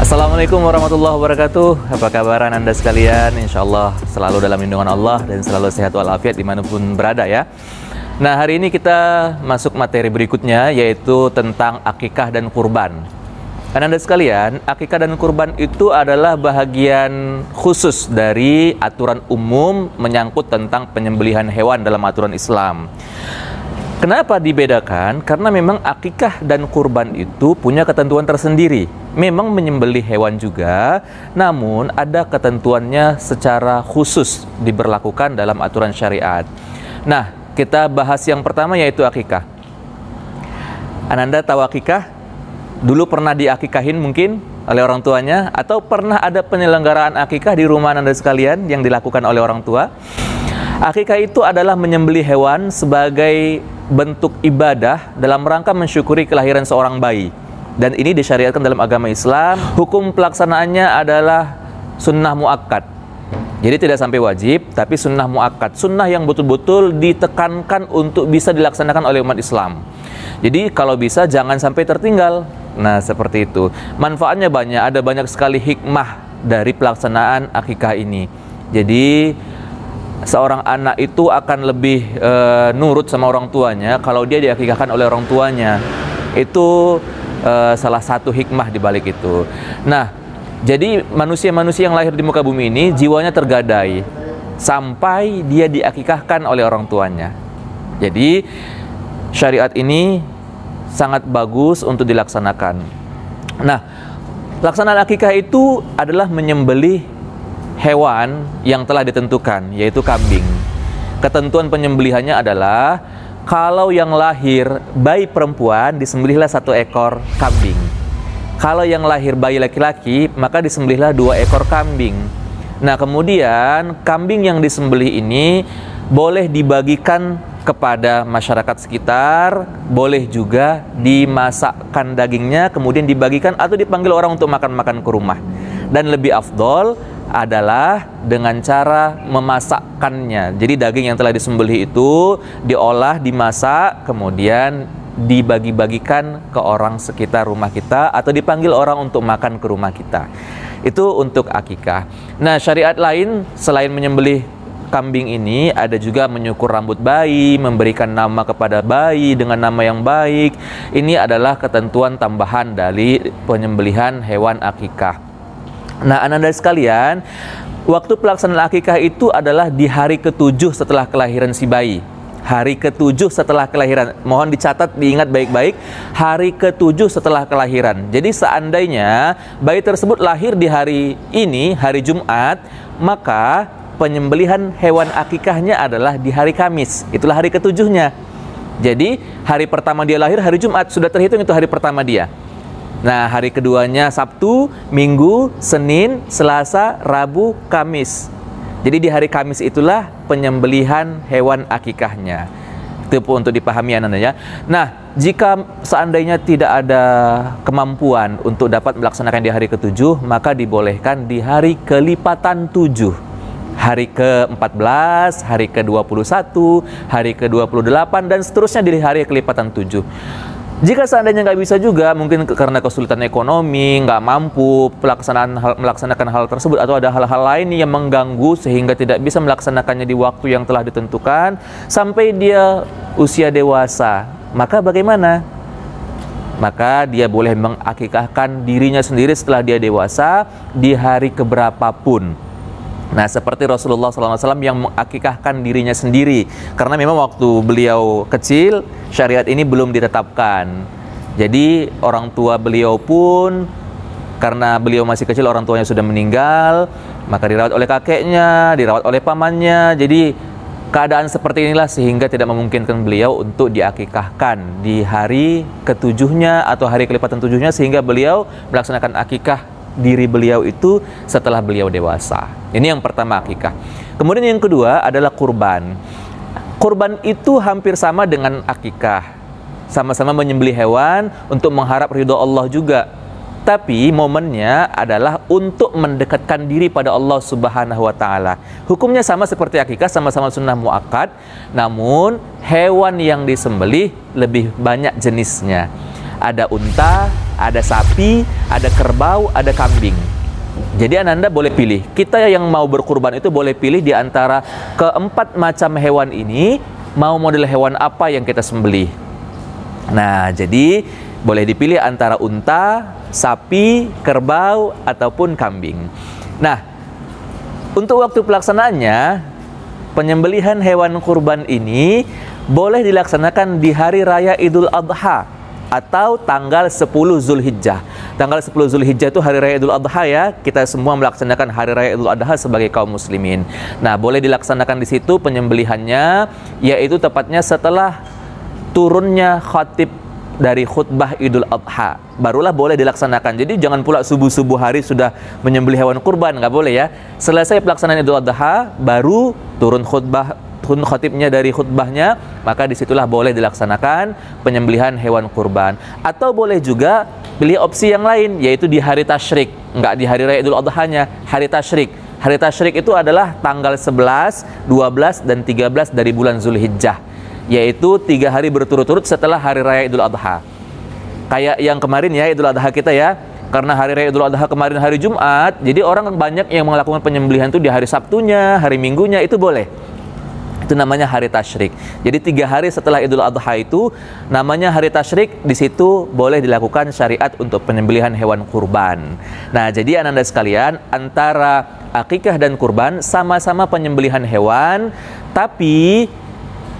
Assalamualaikum warahmatullahi wabarakatuh. Apa kabar Anda sekalian? Insya Allah selalu dalam lindungan Allah dan selalu sehat walafiat dimanapun berada ya. Nah, hari ini kita masuk materi berikutnya, yaitu tentang akikah dan kurban. Anda sekalian, akikah dan kurban itu adalah bahagian khusus dari aturan umum menyangkut tentang penyembelihan hewan dalam aturan Islam. Kenapa dibedakan? Karena memang akikah dan kurban itu punya ketentuan tersendiri. Memang menyembelih hewan juga, namun ada ketentuannya secara khusus diberlakukan dalam aturan syariat. Nah, kita bahas yang pertama, yaitu akikah. Ananda tahu akikah? Dulu pernah diakikahin mungkin oleh orang tuanya, atau pernah ada penyelenggaraan akikah di rumah Anda sekalian yang dilakukan oleh orang tua? Akikah itu adalah menyembelih hewan sebagai bentuk ibadah dalam rangka mensyukuri kelahiran seorang bayi. Dan ini disyariatkan dalam agama Islam. Hukum pelaksanaannya adalah sunnah muakkad. Jadi tidak sampai wajib, tapi sunnah muakkad. Sunnah yang betul-betul ditekankan untuk bisa dilaksanakan oleh umat Islam. Jadi kalau bisa jangan sampai tertinggal. Nah, seperti itu. Manfaatnya banyak, ada banyak sekali hikmah dari pelaksanaan akikah ini. Jadi seorang anak itu akan lebih nurut sama orang tuanya kalau dia diakikahkan oleh orang tuanya. Itu salah satu hikmah di balik itu. Nah, jadi manusia-manusia yang lahir di muka bumi ini jiwanya tergadai sampai dia diakikahkan oleh orang tuanya. Jadi syariat ini sangat bagus untuk dilaksanakan. Nah, pelaksanaan akikah itu adalah menyembelih hewan yang telah ditentukan, yaitu kambing. Ketentuan penyembelihannya adalah kalau yang lahir bayi perempuan, disembelihlah 1 ekor kambing. Kalau yang lahir bayi laki-laki, maka disembelihlah 2 ekor kambing. Nah, kemudian kambing yang disembelih ini boleh dibagikan kepada masyarakat sekitar, boleh juga dimasakkan dagingnya, kemudian dibagikan atau dipanggil orang untuk makan-makan ke rumah. Dan lebih afdol adalah dengan cara memasakkannya. Jadi daging yang telah disembelih itu diolah, dimasak, kemudian dibagi-bagikan ke orang sekitar rumah kita atau dipanggil orang untuk makan ke rumah kita. Itu untuk akikah. Nah, syariat lain selain menyembelih kambing ini ada juga menyukur rambut bayi, memberikan nama kepada bayi dengan nama yang baik. Ini adalah ketentuan tambahan dari penyembelihan hewan akikah. Nah, Anda sekalian, waktu pelaksanaan akikah itu adalah di hari ke-7 setelah kelahiran si bayi. Hari ke-7 setelah kelahiran. Mohon dicatat, diingat baik-baik. Hari ke-7 setelah kelahiran. Jadi seandainya bayi tersebut lahir di hari ini, hari Jumat, maka penyembelihan hewan akikahnya adalah di hari Kamis. Itulah hari ke-7-nya. Jadi hari pertama dia lahir hari Jumat, sudah terhitung itu hari pertama dia. Nah, hari keduanya Sabtu, Minggu, Senin, Selasa, Rabu, Kamis. Jadi di hari Kamis itulah penyembelihan hewan akikahnya. Itu untuk dipahami Anda ya. Nah, jika seandainya tidak ada kemampuan untuk dapat melaksanakan di hari ke-7, maka dibolehkan di hari kelipatan 7. Hari ke-14, hari ke-21, hari ke-28, dan seterusnya di hari kelipatan 7. Jika seandainya nggak bisa juga, mungkin karena kesulitan ekonomi, nggak mampu melaksanakan hal tersebut, atau ada hal-hal lain yang mengganggu sehingga tidak bisa melaksanakannya di waktu yang telah ditentukan, sampai dia usia dewasa, maka bagaimana? Maka dia boleh mengakikahkan dirinya sendiri setelah dia dewasa di hari keberapapun. Nah, seperti Rasulullah SAW yang mengakikahkan dirinya sendiri, karena memang waktu beliau kecil syariat ini belum ditetapkan. Jadi orang tua beliau pun, karena beliau masih kecil, orang tuanya sudah meninggal, maka dirawat oleh kakeknya, dirawat oleh pamannya. Jadi keadaan seperti inilah sehingga tidak memungkinkan beliau untuk diakikahkan di hari ke-7-nya atau hari kelipatan 7-nya, sehingga beliau melaksanakan akikah diri beliau itu setelah beliau dewasa. Ini yang pertama, akikah. Kemudian yang kedua adalah kurban. Kurban itu hampir sama dengan akikah. Sama-sama menyembelih hewan untuk mengharap ridho Allah juga. Tapi momennya adalah untuk mendekatkan diri pada Allah Subhanahu wa Ta'ala. Hukumnya sama seperti akikah, sama-sama sunnah muakkad, namun hewan yang disembelih lebih banyak jenisnya. ada unta, ada sapi, ada kerbau, ada kambing. Jadi Ananda boleh pilih. Kita yang mau berkurban itu boleh pilih di antara keempat macam hewan ini, mau model hewan apa yang kita sembelih. Nah, jadi boleh dipilih antara unta, sapi, kerbau, ataupun kambing. Nah, untuk waktu pelaksanaannya, penyembelihan hewan kurban ini boleh dilaksanakan di hari raya Idul Adha atau tanggal 10 Zulhijjah. Tanggal 10 Zulhijjah itu hari raya Idul Adha ya. Kita semua melaksanakan hari raya Idul Adha sebagai kaum muslimin. Nah, boleh dilaksanakan di situ penyembelihannya, yaitu tepatnya setelah turunnya khatib dari khutbah Idul Adha. Barulah boleh dilaksanakan. Jadi jangan pula subuh-subuh hari sudah menyembelih hewan kurban, nggak boleh ya. Selesai pelaksanaan Idul Adha, baru turun khatibnya dari khutbahnya, maka disitulah boleh dilaksanakan penyembelihan hewan kurban. Atau boleh juga pilih opsi yang lain, yaitu di hari tasyrik, nggak di hari raya Idul Adha-nya, hari tasyrik. Hari tasyrik itu adalah tanggal 11, 12, dan 13 dari bulan Zulhijjah, yaitu 3 hari berturut-turut setelah hari raya Idul Adha. Kayak yang kemarin ya, Idul Adha kita ya, karena hari raya Idul Adha kemarin hari Jumat, jadi orang banyak yang melakukan penyembelihan itu di hari Sabtunya, hari Minggunya, itu boleh. Itu namanya hari tasyrik. Jadi 3 hari setelah Idul Adha itu namanya hari tasyrik. Di situ boleh dilakukan syariat untuk penyembelihan hewan kurban. Nah, jadi Ananda sekalian, antara akikah dan kurban sama-sama penyembelihan hewan, tapi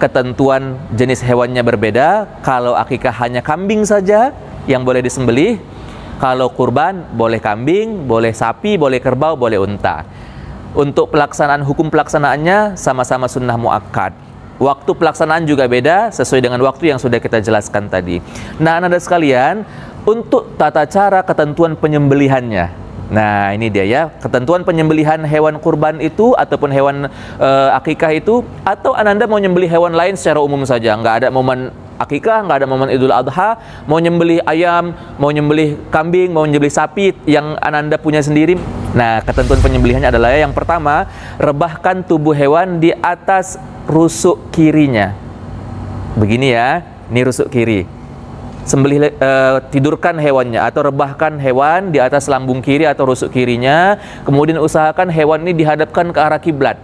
ketentuan jenis hewannya berbeda. Kalau akikah hanya kambing saja yang boleh disembelih, kalau kurban boleh kambing, boleh sapi, boleh kerbau, boleh unta. Untuk pelaksanaan, hukum pelaksanaannya sama-sama sunnah muakkad. Waktu pelaksanaan juga beda sesuai dengan waktu yang sudah kita jelaskan tadi. Nah, Anda sekalian, untuk tata cara ketentuan penyembelihannya. Nah, ini dia ya, ketentuan penyembelihan hewan kurban itu ataupun hewan akikah itu, atau Anda mau nyembelih hewan lain secara umum saja, nggak ada momen akikah, nggak ada momen Idul Adha, mau nyembelih ayam, mau nyembelih kambing, mau nyembelih sapi yang Ananda punya sendiri. Nah, ketentuan penyembelihannya adalah yang pertama, rebahkan tubuh hewan di atas rusuk kirinya. Begini ya, ini rusuk kiri. Tidurkan hewannya atau rebahkan hewan di atas lambung kiri atau rusuk kirinya. Kemudian usahakan hewan ini dihadapkan ke arah kiblat.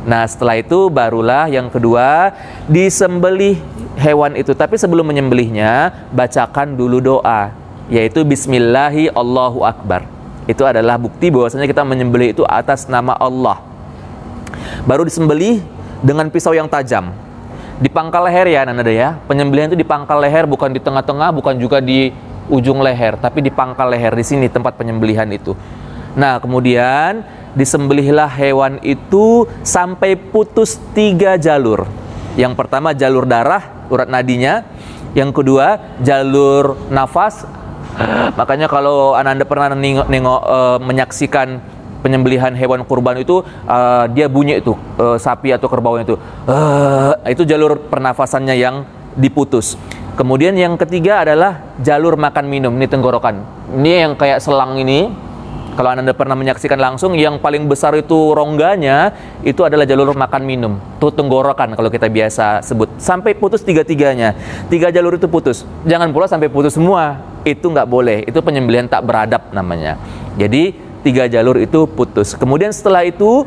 Nah, setelah itu barulah yang kedua, disembelih hewan itu. Tapi sebelum menyembelihnya, bacakan dulu doa, yaitu Bismillahi Allahu Akbar. Itu adalah bukti bahwasanya kita menyembelih itu atas nama Allah. Baru disembelih dengan pisau yang tajam. Di pangkal leher ya Nanda ya. Penyembelihan itu di pangkal leher, bukan di tengah-tengah, bukan juga di ujung leher, tapi di pangkal leher, di sini tempat penyembelihan itu. Nah, kemudian disembelihlah hewan itu sampai putus 3 jalur. Yang pertama jalur darah, urat nadinya. Yang kedua jalur nafas. Makanya kalau Ananda pernah menyaksikan penyembelihan hewan kurban itu, dia bunyi itu, sapi atau kerbau itu jalur pernafasannya yang diputus. Kemudian yang ketiga adalah jalur makan minum, ini tenggorokan. Ini yang kayak selang ini. Kalau Anda pernah menyaksikan langsung, yang paling besar itu rongganya, itu adalah jalur makan minum. Itu tenggorokan kalau kita biasa sebut. Sampai putus 3-tiganya. 3 jalur itu putus. Jangan pula sampai putus semua. Itu nggak boleh. Itu penyembelihan tak beradab namanya. Jadi 3 jalur itu putus. Kemudian setelah itu,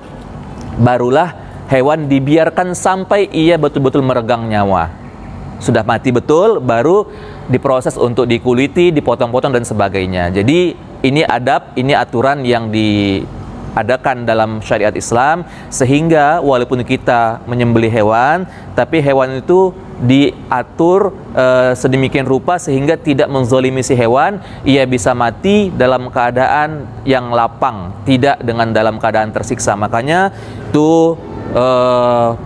barulah hewan dibiarkan sampai ia betul-betul meregang nyawa. Sudah mati betul, baru diproses untuk dikuliti, dipotong-potong dan sebagainya. Jadi ini adab, ini aturan yang diadakan dalam syariat Islam, sehingga walaupun kita menyembelih hewan, tapi hewan itu diatur sedemikian rupa sehingga tidak menzalimi si hewan. Ia bisa mati dalam keadaan yang lapang, tidak dengan dalam keadaan tersiksa. Makanya itu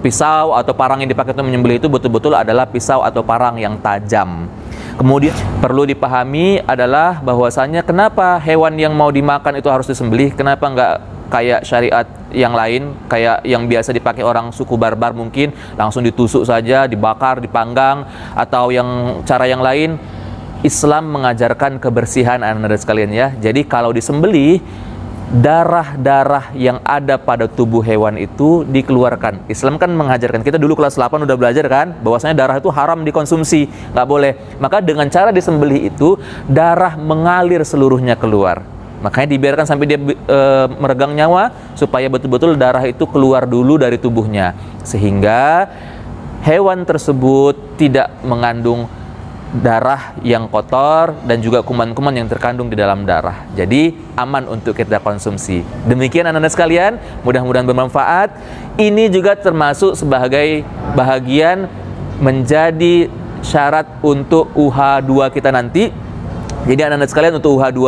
pisau atau parang yang dipakai untuk menyembelih itu betul-betul adalah pisau atau parang yang tajam. Kemudian perlu dipahami adalah bahwasanya kenapa hewan yang mau dimakan itu harus disembelih, kenapa nggak kayak syariat yang lain, kayak yang biasa dipakai orang suku barbar mungkin, langsung ditusuk saja, dibakar, dipanggang, atau yang cara yang lain. Islam mengajarkan kebersihan Anda sekalian ya. Jadi kalau disembelih, darah-darah yang ada pada tubuh hewan itu dikeluarkan. Islam kan mengajarkan, kita dulu kelas 8 udah belajar kan, bahwasanya darah itu haram dikonsumsi, nggak boleh. Maka dengan cara disembelih itu, darah mengalir seluruhnya keluar. Makanya dibiarkan sampai dia meregang nyawa, supaya betul-betul darah itu keluar dulu dari tubuhnya. Sehingga hewan tersebut tidak mengandung darah yang kotor dan juga kuman-kuman yang terkandung di dalam darah. Jadi aman untuk kita konsumsi. Demikian anak-anak sekalian, mudah-mudahan bermanfaat. Ini juga termasuk sebagai bahagian menjadi syarat untuk UH2 kita nanti. Jadi anak-anak sekalian, untuk UH2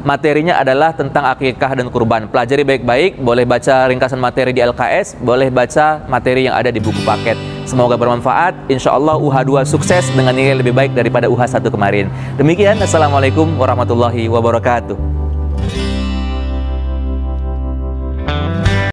materinya adalah tentang akikah dan kurban. Pelajari baik-baik, boleh baca ringkasan materi di LKS, boleh baca materi yang ada di buku paket. Semoga bermanfaat. Insya Allah UH2 sukses dengan nilai lebih baik daripada UH1 kemarin. Demikian, Assalamualaikum warahmatullahi wabarakatuh.